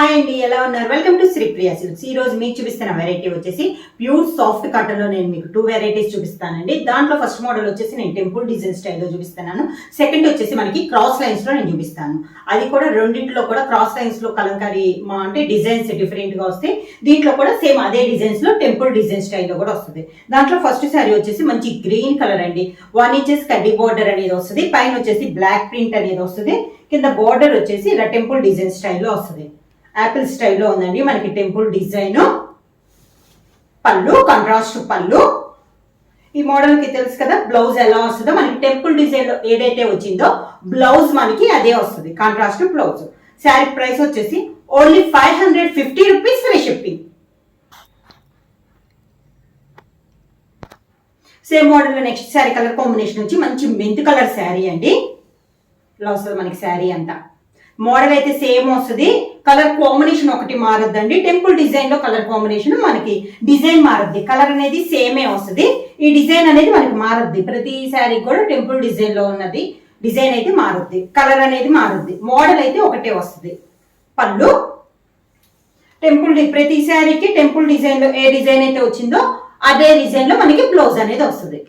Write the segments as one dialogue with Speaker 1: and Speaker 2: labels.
Speaker 1: Hi అండి, ఎలా ఉన్నారు? Welcome to Sripriya silks. ఈ రోజు మీకు చూపిస్తున్న వెరైటీ వచ్చేసి ప్యూర్ సాఫ్ట్ కాటన్ లో నేను మీకు 2 వెరైటీస్ చూపిస్తానండి. దాంట్లో ఫస్ట్ మోడల్ వచ్చేసి నేను టెంపుల్ డిజైన్ స్టైల్లో చూపిస్తున్నాను. సెకండ్ వచ్చేసి మనకి క్రాస్ లైన్స్ లో నేను చూపిస్తాను. అది కూడా రెండింటిలో కూడా క్రాస్ లైన్స్ లో కలంకారీ అంటే డిజైన్స్ డిఫరెంట్ గా వస్తాయి. దీంట్లో కూడా సేమ్ అదే డిజైన్స్ లో టెంపుల్ డిజైన్ స్టైల్లో కూడా వస్తుంది. దాంట్లో ఫస్ట్ శారీ వచ్చేసి మంచి గ్రీన్ కలర్ అండి. 1 ఇంచెస్ కడ్డీ బోర్డర్ అనేది వస్తుంది. పైన వచ్చేసి బ్లాక్ ప్రింట్ అనేది వస్తుంది. కింద బోర్డర్ వచ్చేసి ఇలా టెంపుల్ డిజైన్ స్టైల్లో వస్తుంది. యాపిల్ స్టైల్లో ఉందండి మనకి టెంపుల్ డిజైన్. పళ్ళు కాంట్రాస్ట్ పళ్ళు. ఈ మోడల్ కి తెలుసు కదా బ్లౌజ్ ఎలా వస్తుందో. మనకి టెంపుల్ డిజైన్ లో ఏదైతే వచ్చిందో బ్లౌజ్ మనకి అదే వస్తుంది, కాంట్రాస్ట్ బ్లౌజ్. శారీ ప్రైస్ వచ్చేసి only 550 rupees free shipping. Same model లో నెక్స్ట్ శారీ కలర్ కాంబినేషన్ వచ్చి మంచి మెంత్ కలర్ శారీ అండి. ఇలా వస్తుంది మనకి శారీ అంతా. మోడల్ అయితే సేమ్ వస్తుంది, కలర్ కాంబినేషన్ ఒకటి మారద్దండి. టెంపుల్ డిజైన్ లో కలర్ కాంబినేషన్ మనకి డిజైన్ మారద్ది, కలర్ అనేది సేమే వస్తుంది. ఈ డిజైన్ అనేది మనకి మారద్ది. ప్రతి శారీ కూడా టెంపుల్ డిజైన్ లో ఉన్నది డిజైన్ అయితే మారద్ది, కలర్ అనేది మారద్ది. మోడల్ అయితే ఒకటే వస్తుంది. పళ్ళు టెంపుల్ ప్రతి శారీకి టెంపుల్ డిజైన్ లో ఏ డిజైన్ అయితే వచ్చిందో అదే డిజైన్ లో మనకి బ్లౌజ్ అనేది వస్తుంది.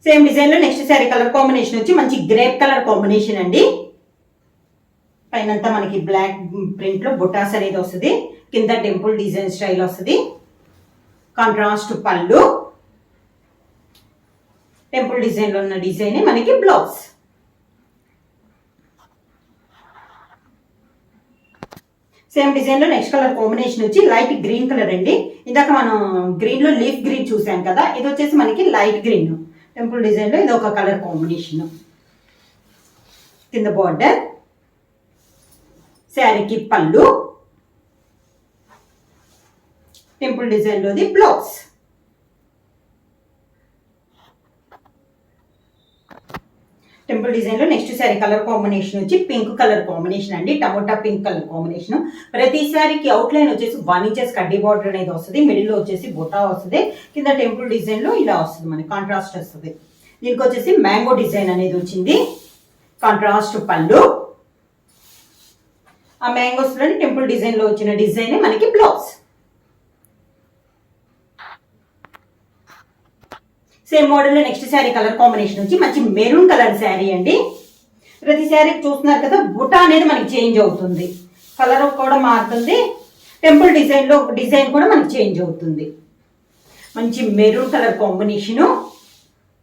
Speaker 1: సేమ్ డిజైన్ లో నెక్స్ట్ శారీ కలర్ కాంబినేషన్ వచ్చి మంచి గ్రేప్ కలర్ కాంబినేషన్ అండి. పైనంతా మనకి బ్లాక్ ప్రింట్ లో బుటాస్ అనేది వస్తుంది. కింద టెంపుల్ డిజైన్ స్టైల్ వస్తుంది. కాంట్రాస్ట్ పళ్ళు. టెంపుల్ డిజైన్ లో ఉన్న డిజైన్ మనకి బ్లౌజ్. సేమ్ డిజైన్ లో నెక్స్ట్ కలర్ కాంబినేషన్ వచ్చి లైట్ గ్రీన్ కలర్ అండి. ఇందాక మనం గ్రీన్ లో లీఫ్ గ్రీన్ చూసాం కదా, ఇది వచ్చేసి మనకి లైట్ గ్రీన్. టెంపుల్ డిజైన్ లో ఇది ఒక కలర్ కాంబినేషన్. కింద బార్డర్. శారీకి పళ్ళు. టెంపుల్ డిజైన్ లోది బ్లౌజ్. టెంపుల్ డిజైన్ లో నెక్స్ట్ శారీ కలర్ కాంబినేషన్ వచ్చి పింక్ కలర్ కాంబినేషన్ అండి. Tomato pink colour combination. ప్రతి శారీకి అవుట్ లైన్ వచ్చేసి 1 ఇంచెస్ కడ్డీ బార్డర్ అనేది వస్తుంది. మిడిల్ లో వచ్చేసి బుటా వస్తుంది. కింద టెంపుల్ డిజైన్ లో ఇలా వస్తుంది, మనకి కాంట్రాస్ట్ వస్తుంది. దీనికి వచ్చేసి మ్యాంగో డిజైన్ అనేది వచ్చింది. కాంట్రాస్ట్ పళ్ళు. ఆ మ్యాంగోస్ లోని టెంపుల్ డిజైన్ లో వచ్చిన డిజైన్ మనకి బ్లౌజ్. సేమ్ మోడల్ లో నెక్స్ట్ శారీ కలర్ కాంబినేషన్ వచ్చి మంచి మెరూన్ కలర్ శారీ అండి. ప్రతి శారీ చూస్తున్నారు కదా, బుటా అనేది మనకి చేంజ్ అవుతుంది, కలర్ కూడా మారుతుంది. టెంపుల్ డిజైన్ లో డిజైన్ కూడా మనకి చేంజ్ అవుతుంది. మంచి మెరూన్ కలర్ కాంబినేషను.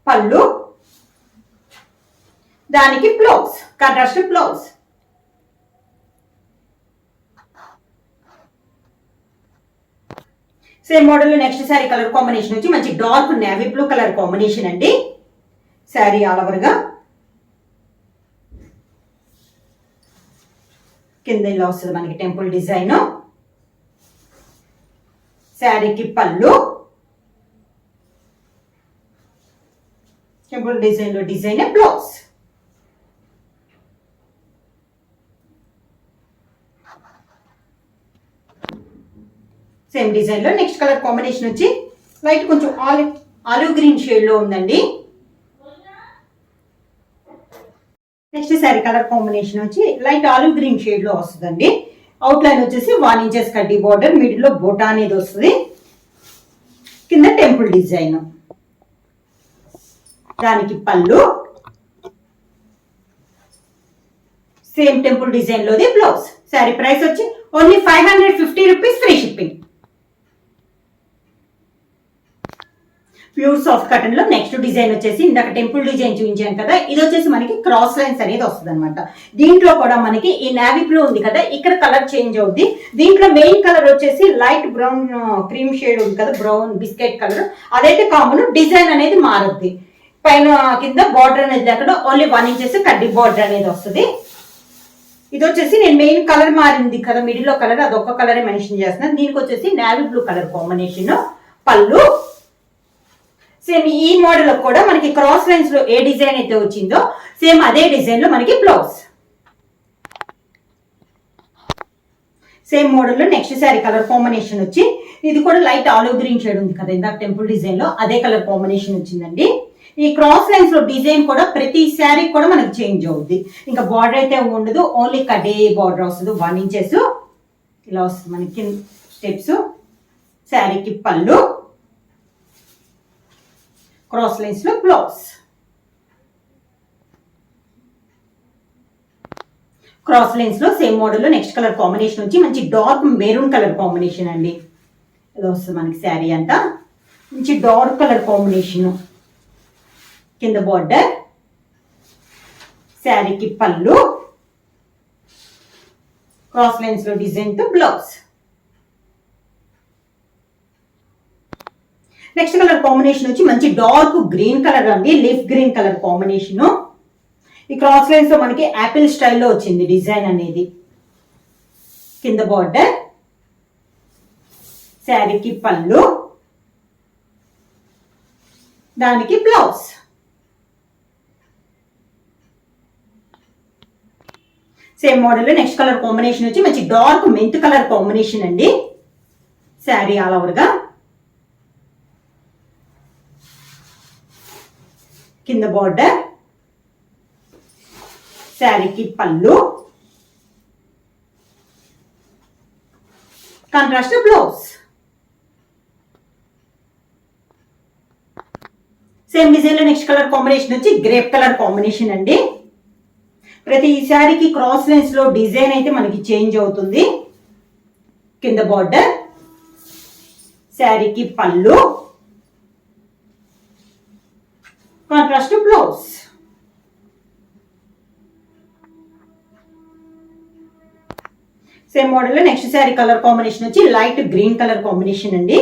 Speaker 1: పళ్ళు. దానికి blouse, contrast blouse. Same model లో నెక్స్ట్ శారీ కలర్ కాంబినేషన్ వచ్చి మంచి dark navy blue colour combination అండి. శారీ ఆల్ ఓవర్ గా కింద ఇలా వస్తుంది మనకి టెంపుల్ డిజైన్. శారీకి పళ్ళు. టెంపుల్ డిజైన్ లో డిజైన్ బ్లౌజ్. సేమ్ డిజైన్ లో నెక్స్ట్ కలర్ కాంబినేషన్ వచ్చి లైట్ కొంచెం ఆలివ్ గ్రీన్ షేడ్ లో ఉందండి. నెక్స్ట్ శారీ కలర్ కాంబినేషన్ వచ్చి లైట్ ఆలివ్ గ్రీన్ షేడ్ లో వస్తుందండి. అవుట్ లైన్ వచ్చేసి 1 ఇంచెస్ కడ్డీ బార్డర్, మిడిల్ లో బోటా అనేది వస్తుంది. కింద టెంపుల్ డిజైన్. దానికి పళ్ళు. సేమ్ టెంపుల్ డిజైన్ లోది బ్లౌజ్. శారీ ప్రైస్ వచ్చి only 550 rupees free shipping. Pure soft cotton లో నెక్స్ట్ డిజైన్ వచ్చేసి ఇందాక టెంపుల్ డిజైన్ చూపించాను కదా, ఇది వచ్చేసి మనకి క్రాస్ లైన్స్ అనేది వస్తుంది అనమాట. దీంట్లో కూడా మనకి ఈ నావీ బ్లూ ఉంది కదా, ఇక్కడ కలర్ చేంజ్ అవుద్ది. దీంట్లో మెయిన్ కలర్ వచ్చేసి లైట్ బ్రౌన్ క్రీమ్ షేడ్ ఉంది కదా, బ్రౌన్ బిస్కెట్ కలర్, అదైతే కామన్. డిజైన్ అనేది మారుద్ది. పైన కింద బార్డర్ అనేది అక్కడ ఓన్లీ 1 ఇంచెస్ కడ్డీ బార్డర్ అనేది వస్తుంది. ఇది వచ్చేసి నేను మెయిన్ కలర్ మారింది కదా, మిడిల్ లో కలర్ అదొక్క కలరే మెన్షన్ చేస్తున్నాను. దీనికి వచ్చేసి నావీ బ్లూ కలర్ కాంబినేషన్. పళ్ళు. సేమ్ ఈ మోడల్ కూడా మనకి క్రాస్ లైన్స్ లో ఏ డిజైన్ అయితే వచ్చిందో సేమ్ అదే డిజైన్ లో మనకి బ్లౌజ్. సేమ్ మోడల్ లో నెక్స్ట్ శారీ కలర్ కాంబినేషన్ వచ్చి ఇది కూడా లైట్ ఆలివ్ గ్రీన్ షేడ్ ఉంది కదా ఇందాక టెంపుల్ డిజైన్ లో, అదే కలర్ కాంబినేషన్ వచ్చిందండి. ఈ క్రాస్ లైన్స్ లో డిజైన్ కూడా ప్రతి శారీ కూడా మనకు చేంజ్ అవుద్ది. ఇంకా బార్డర్ అయితే ఉండదు, ఓన్లీ కడే బార్డర్ వస్తుంది 1 ఇంచెస్ ఇలా వస్తుంది మనకి స్టెప్స్. శారీకి పళ్ళు, క్రాస్ లైన్స్ లో బ్లౌజ్. క్రాస్ లైన్స్ లో సేమ్ మోడల్ లో నెక్స్ట్ కలర్ కాంబినేషన్ వచ్చి మంచి డార్క్ మెరూన్ కలర్ కాంబినేషన్ అండి. ఇలా వస్తుంది మనకి శారీ అంతా మంచి డార్క్ కలర్ కాంబినేషన్. కింద బార్డర్, శారీకి పళ్ళు, క్రాస్ లైన్స్ లో డిజైన్ తో బ్లౌజ్. నెక్స్ట్ కలర్ కాంబినేషన్ వచ్చి మంచి డార్క్ గ్రీన్ కలర్ అండి, లీఫ్ గ్రీన్ కలర్ కాంబినేషన్. ఈ క్రాస్ లైన్స్ లో మనకి యాపిల్ స్టైల్లో వచ్చింది డిజైన్ అనేది. కింద బార్డర్, శారీకి పళ్ళు, దానికి blouse. Same model next colour combination వచ్చి మంచి డార్క్ మెంత్ కలర్ కాంబినేషన్ అండి. శారీ ఆల్ ఓవర్ గా. కింద బార్డర్, శారీకి పళ్ళు, కాంట్రాస్ట్ బ్లౌజ్. సేమ్ డిజైన్ లో నెక్స్ట్ కలర్ కాంబినేషన్ వచ్చి గ్రేప్ కలర్ కాంబినేషన్ అండి. ప్రతి శారీకి క్రాస్ లైన్స్ లో డిజైన్ అయితే మనకి చేంజ్ అవుతుంది. కింద బార్డర్, శారీకి పళ్ళు, కాంట్రాస్ట్ బ్లౌజ్. సేమ్ మోడల్ లో నెక్స్ట్ శారీ కలర్ కాంబినేషన్ వచ్చి లైట్ గ్రీన్ కలర్ కాంబినేషన్ అండి.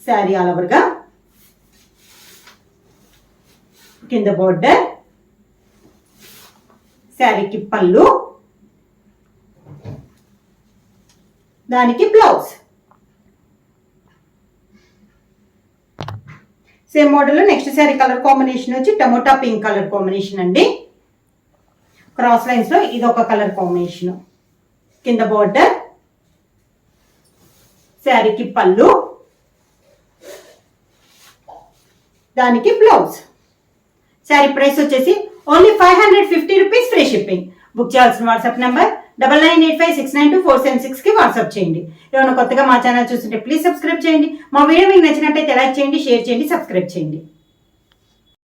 Speaker 1: శారీ ఆల్ ఓవర్ గా. కింద బార్డర్, శారీకి పళ్ళు, దానికి బ్లౌజ్. సేమ్ మోడల్ లో నెక్స్ట్ శారీ కలర్ కాంబినేషన్ వచ్చి టమోటా పింక్ కలర్ కాంబినేషన్ అండి. క్రాస్ లైన్స్ లో ఇది ఒక కలర్ కాంబినేషన్. కింద బార్డర్, శారీకి పళ్ళు, దానికి బ్లౌజ్. శారీ ప్రైస్ వచ్చేసి only 550 rupees, free shipping. Book చేయాల్సిన వాట్సాప్ నెంబర్ 9985692476 కి వాట్సాప్ చేయండి. ఏమైనా కొత్తగా మా ఛానల్ చూస్తుంటే ప్లీజ్ సబ్స్క్రైబ్ చేయండి. మా వీడియో మీకు నచ్చినట్టయితే లైక్ చేయండి, షేర్ చేయండి, సబ్స్క్రైబ్ చేయండి.